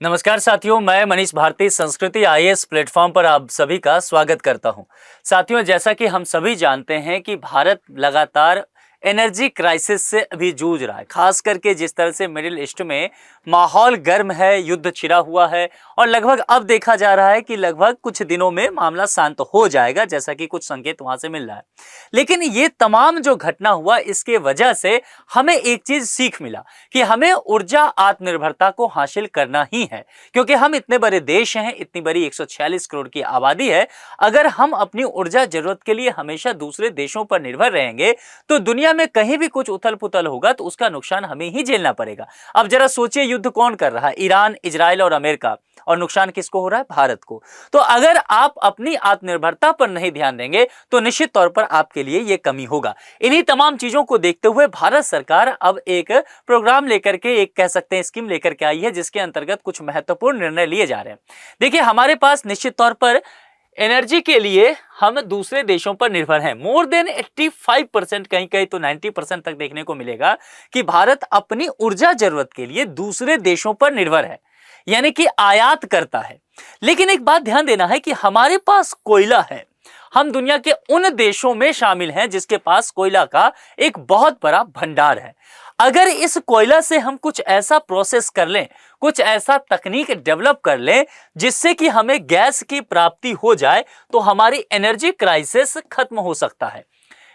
नमस्कार साथियों, मैं मनीष भारती संस्कृति आईएएस प्लेटफॉर्म पर आप सभी का स्वागत करता हूं। साथियों, जैसा कि हम सभी जानते हैं कि भारत लगातार एनर्जी क्राइसिस से अभी जूझ रहा है। खास करके जिस तरह से मिडिल ईस्ट में माहौल गर्म है, युद्ध छिड़ा हुआ है और लगभग अब देखा जा रहा है कि लगभग कुछ दिनों में मामला शांत हो जाएगा, जैसा कि कुछ संकेत वहां से मिल रहा है। लेकिन ये तमाम जो घटना हुआ, इसके वजह से हमें एक चीज सीख मिला कि हमें ऊर्जा आत्मनिर्भरता को हासिल करना ही है, क्योंकि हम इतने बड़े देश हैं, इतनी बड़ी 146 करोड़ की आबादी है। अगर हम अपनी ऊर्जा जरूरत के लिए हमेशा दूसरे देशों पर निर्भर रहेंगे तो दुनिया में कहीं भी कुछ उथल पुथल होगा तो उसका नुकसान हमें ही झेलना पड़ेगा। अब जरा सोचिए, युद्ध कौन कर रहा है? ईरान, इजराइल और अमेरिका। और नुकसान किसको हो रहा है? भारत को। तो अगर आप अपनी आत्मनिर्भरता पर नहीं ध्यान देंगे तो निश्चित तौर पर आपके लिए यह कमी होगा। इन्हीं तमाम चीजों को देखते हुए भारत सरकार अब एक प्रोग्राम लेकर के, एक कह सकते हैं स्कीम लेकर के आई है, जिसके अंतर्गत कुछ महत्वपूर्ण निर्णय लिए जा रहे हैं। देखिए, हमारे पास निश्चित तौर पर एनर्जी के लिए हम दूसरे देशों पर निर्भर हैं। मोर देन 85%, कहीं कहीं तो 90% तक देखने को मिलेगा कि भारत अपनी ऊर्जा जरूरत के लिए दूसरे देशों पर निर्भर है, यानी कि आयात करता है। लेकिन एक बात ध्यान देना है कि हमारे पास कोयला है। हम दुनिया के उन देशों में शामिल हैं जिसके पास कोयला का एक बहुत बड़ा भंडार है। अगर इस कोयला से हम कुछ ऐसा प्रोसेस कर लें, कुछ ऐसा तकनीक डेवलप कर लें जिससे कि हमें गैस की प्राप्ति हो जाए, तो हमारी एनर्जी क्राइसिस खत्म हो सकता है।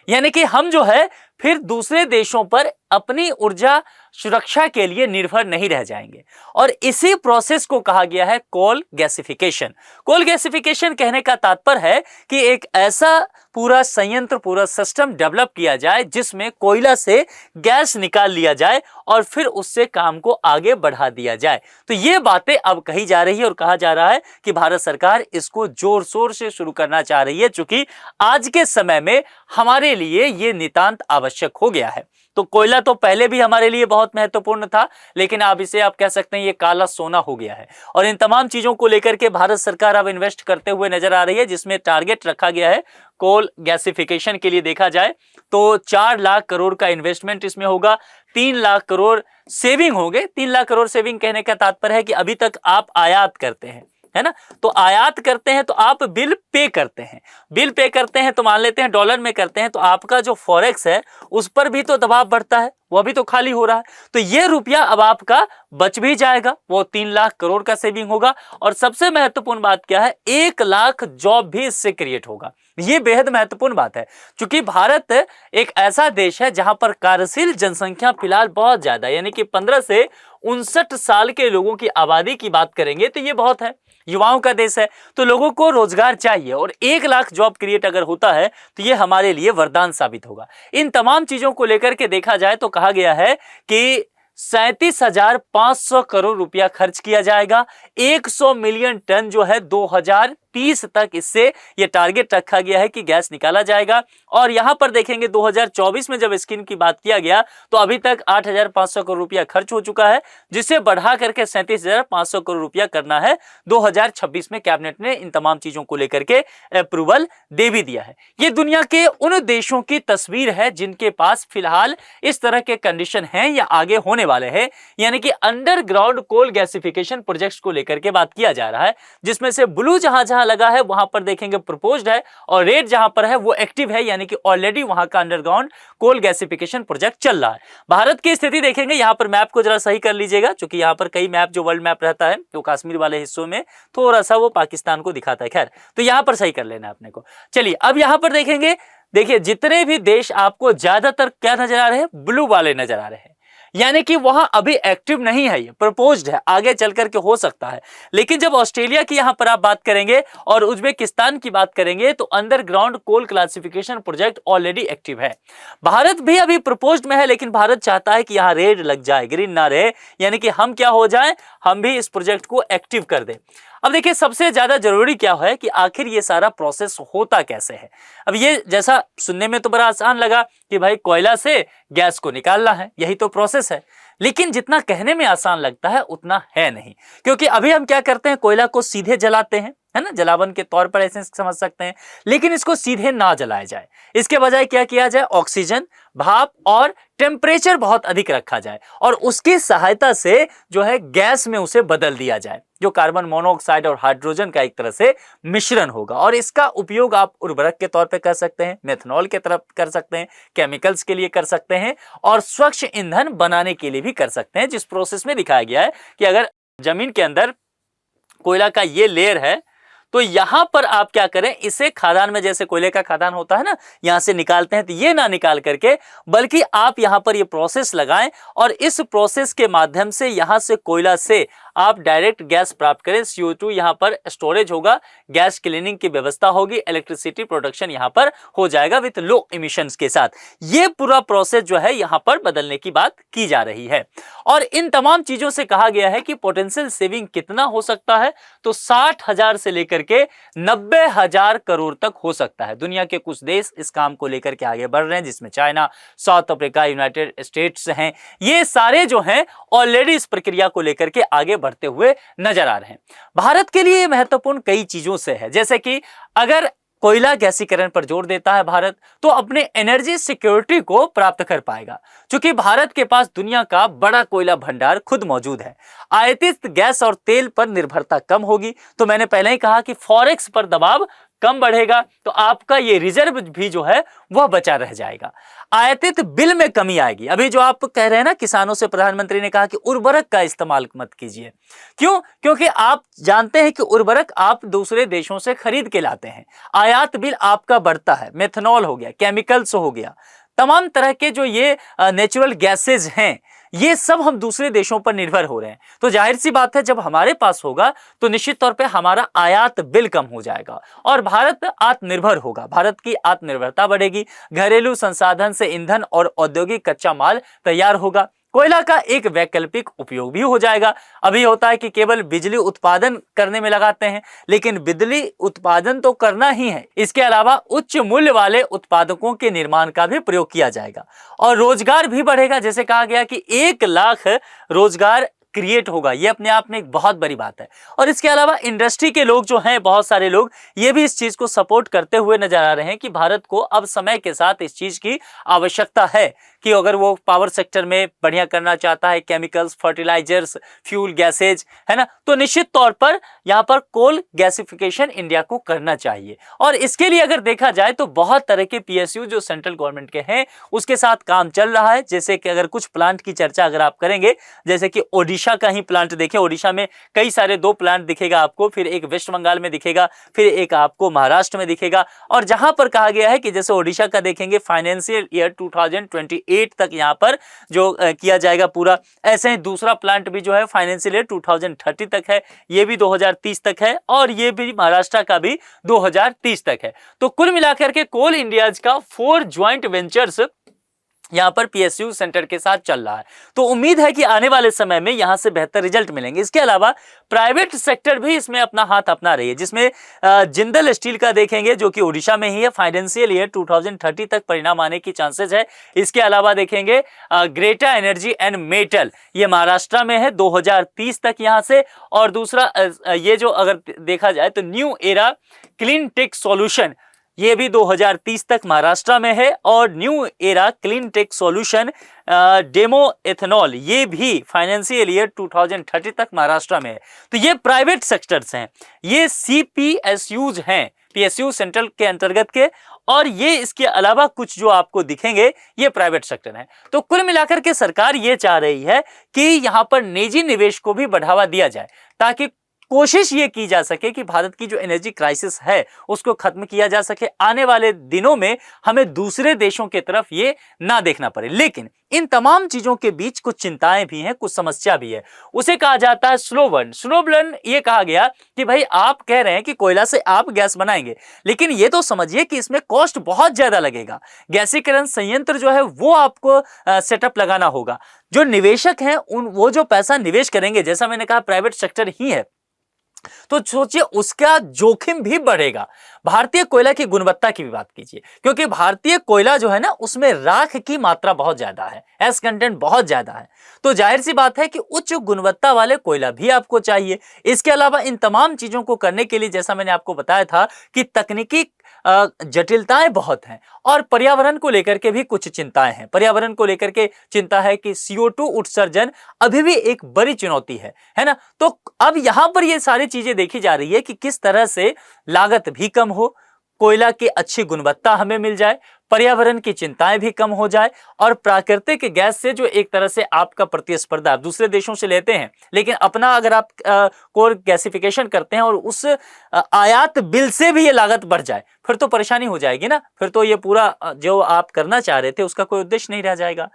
यानी कि हम जो है फिर दूसरे देशों पर अपनी ऊर्जा सुरक्षा के लिए निर्भर नहीं रह जाएंगे। और इसी प्रोसेस को कहा गया है कोल गैसिफिकेशन। कोल गैसिफिकेशन कहने का तात्पर्य है कि एक ऐसा पूरा संयंत्र, पूरा सिस्टम डेवलप किया जाए जिसमें कोयला से गैस निकाल लिया जाए और फिर उससे काम को आगे बढ़ा दिया जाए। तो ये बातें अब कही जा रही है और कहा जा रहा है कि भारत सरकार इसको जोर शोर से शुरू करना चाह रही है, क्योंकि आज के समय में हमारे लिए ये नितांत आवश्यक हो गया है। तो कोयला तो पहले भी हमारे लिए बहुत महत्वपूर्ण था, लेकिन अब इसे आप कह सकते हैं ये काला सोना हो गया है। और इन तमाम चीजों को लेकर के भारत सरकार अब इन्वेस्ट करते हुए नजर आ रही है, जिसमें टारगेट रखा गया है कोल गैसिफिकेशन के लिए। देखा जाए तो 4 लाख करोड़ का इन्वेस्टमेंट इसमें होगा, 3 लाख करोड़ सेविंग होंगे। 3 लाख करोड़ सेविंग कहने का तात्पर्य है कि अभी तक आप आयात करते हैं, है ना, तो आयात करते हैं तो आप बिल पे करते हैं। बिल पे करते हैं तो मान लेते हैं डॉलर में करते हैं, तो आपका जो फॉरेक्स है उस पर भी तो दबाव बढ़ता है, वो भी तो खाली हो रहा है। तो ये रुपया अब आपका बच भी जाएगा, वो 3 लाख करोड़ का सेविंग होगा। और सबसे महत्वपूर्ण बात क्या है? 1 लाख जॉब भी इससे क्रिएट होगा। ये बेहद महत्वपूर्ण बात है, क्योंकि भारत एक ऐसा देश है जहां पर कार्यशील जनसंख्या फिलहाल बहुत ज्यादा, यानी कि 15 से 59 साल के लोगों की आबादी की बात करेंगे तो ये बहुत है, युवाओं का देश है। तो लोगों को रोजगार चाहिए और 1 लाख जॉब क्रिएट अगर होता है तो ये हमारे लिए वरदान साबित होगा। इन तमाम चीजों को लेकर के देखा जाए तो कहा गया है कि 37,500 करोड़ रुपया खर्च किया जाएगा। 100 मिलियन टन जो है 2030 तक, इससे यह टारगेट रखा गया है कि गैस निकाला जाएगा। और यहां पर देखेंगे 2024 में जब स्कीम की बात किया गया तो अभी तक 8,500 करोड़ रुपया खर्च हो चुका है, जिसे बढ़ा करके 37,500 करोड़ रुपया करना है 2026 में। कैबिनेट ने इन तमाम चीजों को लेकर के अप्रूवल दे भी दिया है। ये दुनिया के उन देशों की तस्वीर है जिनके पास फिलहाल इस तरह के कंडीशन हैं या आगे होने वाले हैं, यानी कि अंडरग्राउंड कोल गैसिफिकेशन प्रोजेक्ट्स को लेकर के बात किया जा रहा है, जिसमें से ब्लू जहां जहां लगा है वहां पर देखेंगे प्रपोज्ड है, और रेड जहां पर है वो एक्टिव है, यानी कि ऑलरेडी वहां का अंडरग्राउंड कोल गैसिफिकेशन प्रोजेक्ट चल रहा है। भारत की स्थिति देखेंगे, यहां पर मैप को जरा सही कर लीजिएगा, क्योंकि यहां पर कई मैप जो वर्ल्ड मैप रहता है तो कश्मीर वाले हिस्सों में थोड़ा सा वो पाकिस्तान को दिखाता है। खैर, तो यहां पर सही कर लेना अपने को। चलिए, अब यहां पर देखेंगे, देखिए जितने भी देश आपको ज्यादातर क्या नजर आ रहे हैं? ब्लू वाले नजर आ रहे हैं, यानी कि वहां अभी एक्टिव नहीं है, ये प्रपोज्ड है, आगे चल करके हो सकता है। लेकिन जब ऑस्ट्रेलिया की यहां पर आप बात करेंगे और उज्बेकिस्तान की बात करेंगे तो underground coal classification project already active है। भारत भी अभी प्रपोज्ड में है, लेकिन भारत चाहता है कि यहां रेड लग जाए, ग्रीन ना रहे, यानी कि हम क्या हो जाए, हम भी इस प्रोजेक्ट को एक्टिव कर दें। अब देखिए, सबसे ज्यादा जरूरी क्या है कि आखिर ये सारा प्रोसेस होता कैसे है। अब ये जैसा सुनने में तो बड़ा आसान लगा कि भाई कोयला से गैस को निकालना है, यही तो प्रोसेस है। लेकिन जितना कहने में आसान लगता है उतना है नहीं, क्योंकि अभी हम क्या करते हैं, कोयला को सीधे जलाते हैं, है ना, जलावन के तौर पर ऐसे समझ सकते हैं। लेकिन इसको सीधे ना जलाया जाए, इसके बजाय क्या किया जाए, ऑक्सीजन, भाप और टेम्परेचर बहुत अधिक रखा जाए और उसकी सहायता से जो है गैस में उसे बदल दिया जाए, जो कार्बन मोनोऑक्साइड और हाइड्रोजन का एक तरह से मिश्रण होगा। और इसका उपयोग आप उर्वरक के तौर पे कर सकते हैं, मेथनॉल के तरफ कर सकते हैं, केमिकल्स के लिए कर सकते हैं और स्वच्छ ईंधन बनाने के लिए भी कर सकते हैं, जिस प्रोसेस में दिखाया गया है कि अगर जमीन के अंदर कोयला का ये लेयर है तो यहां पर आप क्या करें, इसे खदान में, जैसे कोयले का खदान होता है ना, यहां से निकालते हैं, तो ये ना निकाल करके बल्कि आप यहां पर ये प्रोसेस लगाएं और इस प्रोसेस के माध्यम से यहां से कोयला से आप डायरेक्ट गैस प्राप्त करें। CO2 यहां पर स्टोरेज होगा, गैस क्लीनिंग की व्यवस्था होगी, इलेक्ट्रिसिटी प्रोडक्शन यहां पर हो जाएगा विथ लो इमिशंस के साथ। ये पूरा प्रोसेस जो है यहां पर बदलने की बात की जा रही है। और इन तमाम चीजों से कहा गया है कि पोटेंशियल सेविंग कितना हो सकता है, तो 60,000 से लेकर के 90,000 करोड़ तक हो सकता है। दुनिया के कुछ देश इस काम को लेकर के आगे बढ़ रहे हैं, जिसमें China, south Africa, United states हैं। ये सारे जो हैं ऑलरेडी इस प्रक्रिया को लेकर के आगे बढ़ते हुए नजर आ रहे हैं। भारत के लिए महत्वपूर्ण कई चीजों से है, जैसे कि अगर कोयला गैसीकरण पर जोर देता है भारत, तो अपने एनर्जी सिक्योरिटी को प्राप्त कर पाएगा, क्योंकि भारत के पास दुनिया का बड़ा कोयला भंडार खुद मौजूद है। आयातित गैस और तेल पर निर्भरता कम होगी, तो मैंने पहले ही कहा कि फॉरेक्स पर दबाव कम बढ़ेगा, तो आपका ये रिजर्व भी जो है वह बचा रह जाएगा। आयातित बिल में कमी आएगी। अभी जो आप कह रहे हैं ना, किसानों से प्रधानमंत्री ने कहा कि उर्वरक का इस्तेमाल मत कीजिए, क्यों? क्योंकि आप जानते हैं कि उर्वरक आप दूसरे देशों से खरीद के लाते हैं, आयात बिल आपका बढ़ता है। मेथनॉल हो गया, केमिकल्स हो गया, तमाम तरह के जो ये नेचुरल गैसेज हैं, ये सब हम दूसरे देशों पर निर्भर हो रहे हैं। तो जाहिर सी बात है, जब हमारे पास होगा तो निश्चित तौर पे हमारा आयात बिल कम हो जाएगा और भारत आत्मनिर्भर होगा, भारत की आत्मनिर्भरता बढ़ेगी, घरेलू संसाधन से ईंधन और औद्योगिक कच्चा माल तैयार होगा, कोयला का एक वैकल्पिक उपयोग भी हो जाएगा। अभी होता है कि केवल बिजली उत्पादन करने में लगाते हैं, लेकिन बिजली उत्पादन तो करना ही है, इसके अलावा उच्च मूल्य वाले उत्पादकों के निर्माण का भी प्रयोग किया जाएगा और रोजगार भी बढ़ेगा। जैसे कहा गया कि 1 लाख रोजगार क्रिएट होगा, ये अपने आप में एक बहुत बड़ी बात है। और इसके अलावा इंडस्ट्री के लोग जो हैं, बहुत सारे लोग ये भी इस चीज को सपोर्ट करते हुए नजर आ रहे हैं कि भारत को अब समय के साथ इस चीज की आवश्यकता है कि अगर वो पावर सेक्टर में बढ़िया करना चाहता है, केमिकल्स, फर्टिलाइजर्स, फ्यूल गैसेज, है ना, तो निश्चित तौर पर यहाँ पर कोल गैसिफिकेशन इंडिया को करना चाहिए। और इसके लिए अगर देखा जाए तो बहुत तरह के PSU जो सेंट्रल गवर्नमेंट के हैं उसके साथ काम चल रहा है। जैसे कि अगर कुछ प्लांट की चर्चा अगर आप करेंगे, जैसे कि ओडिशा का ही प्लांट देखें, ओडिशा में कई सारे 2 प्लांट दिखेगा आपको, फिर एक वेस्ट बंगाल में दिखेगा, फिर एक आपको महाराष्ट्र में दिखेगा। और जहां पर कहा गया है कि जैसे ओडिशा का देखेंगे फाइनेंशियल ईयर 2028 तक यहाँ पर जो किया जाएगा पूरा, ऐसे ही दूसरा प्लांट भी जो है फाइनेंशियल ईयर 2030 तक है, ये भी 2030 तक है और ये भी महाराष्ट्र का भी 2030 तक है। तो कुल मिलाकर के कोल इंडियाज का 4 ज्वाइंट वेंचर्स यहाँ पर PSU सेंटर के साथ चल रहा है। तो उम्मीद है कि आने वाले समय में यहाँ से बेहतर रिजल्ट मिलेंगे। इसके अलावा प्राइवेट सेक्टर भी इसमें अपना हाथ अपना रही है, जिसमें जिंदल स्टील का देखेंगे जो कि ओडिशा में ही है, फाइनेंशियल ईयर 2030 तक परिणाम आने की चांसेस है। इसके अलावा देखेंगे ग्रेटा एनर्जी एंड मेटल, ये महाराष्ट्र में है 2030 तक यहाँ से। और दूसरा ये जो अगर देखा जाए तो new era clean tech solution, ये भी 2030 तक महाराष्ट्र में है। और new era clean tech solution demo ethanol, ये भी फाइनेंशियल ईयर 2030 तक महाराष्ट्र में है। तो ये प्राइवेट सेक्टर्स हैं, ये CPSUs हैं, PSU सेंट्रल के अंतर्गत के, और ये इसके अलावा कुछ जो आपको दिखेंगे ये प्राइवेट सेक्टर है। तो कुल मिलाकर के सरकार ये चाह रही है कि यहाँ पर निजी निवेश को भी बढ़ावा दिया जाए, ताकि कोशिश ये की जा सके कि भारत की जो एनर्जी क्राइसिस है उसको खत्म किया जा सके। आने वाले दिनों में हमें दूसरे देशों की तरफ ये ना देखना पड़े। लेकिन इन तमाम चीजों के बीच कुछ चिंताएं भी हैं, कुछ समस्या भी है, उसे कहा जाता है स्लो बर्न। स्लो बर्न ये कहा गया कि भाई आप कह रहे हैं कि कोयला से आप गैस बनाएंगे, लेकिन ये तो समझिए कि इसमें कॉस्ट बहुत ज्यादा लगेगा। गैसीकरण संयंत्र जो है वो आपको सेटअप लगाना होगा। जो निवेशक हैं वो जो पैसा निवेश करेंगे, जैसा मैंने कहा प्राइवेट सेक्टर ही है, तो सोचिए उसका जोखिम भी बढ़ेगा। भारतीय कोयला की गुणवत्ता की भी बात कीजिए, क्योंकि भारतीय कोयला जो है ना उसमें राख की मात्रा बहुत ज्यादा है, एस कंटेंट बहुत ज्यादा है। तो जाहिर सी बात है कि उच्च गुणवत्ता वाले कोयला भी आपको चाहिए। इसके अलावा इन तमाम चीजों को करने के लिए, जैसा मैंने आपको बताया था कि तकनीकी जटिलताएं बहुत हैं और पर्यावरण को लेकर के भी कुछ चिंताएं हैं। पर्यावरण को लेकर के चिंता है कि CO2 उत्सर्जन अभी भी एक बड़ी चुनौती है ना। तो अब यहां पर ये सारी चीजें देखी जा रही है कि किस तरह से लागत भी कम हो, कोयला की अच्छी गुणवत्ता हमें मिल जाए, पर्यावरण की चिंताएं भी कम हो जाए और प्राकृतिक गैस से जो एक तरह से आपका प्रतिस्पर्धा आप दूसरे देशों से लेते हैं, लेकिन अपना अगर आप कोल गैसिफिकेशन करते हैं और उस आयात बिल से भी ये लागत बढ़ जाए, फिर तो परेशानी हो जाएगी ना। फिर तो ये पूरा जो आप करना चाह रहे थे उसका कोई उद्देश्य नहीं रह जाएगा।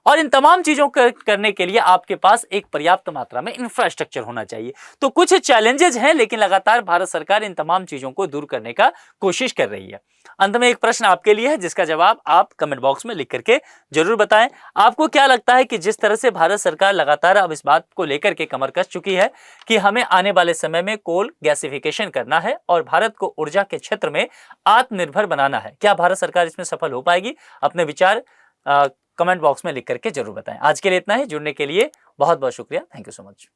और इन तमाम चीजों को करने के लिए आपके पास एक पर्याप्त मात्रा में इंफ्रास्ट्रक्चर होना चाहिए। तो कुछ चैलेंजेस हैं, लेकिन लगातार भारत सरकार इन तमाम चीजों को दूर करने का कोशिश कर रही है। अंत में एक प्रश्न आपके लिए है जिसका जवाब आप कमेंट बॉक्स में लिख करके जरूर बताएं। आपको क्या लगता है कि जिस तरह से भारत सरकार लगातार अब इस बात को लेकर के कमर कस चुकी है कि हमें आने वाले समय में कोल गैसिफिकेशन करना है और भारत को ऊर्जा के क्षेत्र में आत्मनिर्भर बनाना है, क्या भारत सरकार इसमें सफल हो पाएगी? अपने विचार कमेंट बॉक्स में लिख करके जरूर बताएं। आज के लिए इतना ही। जुड़ने के लिए बहुत बहुत शुक्रिया। Thank you so much.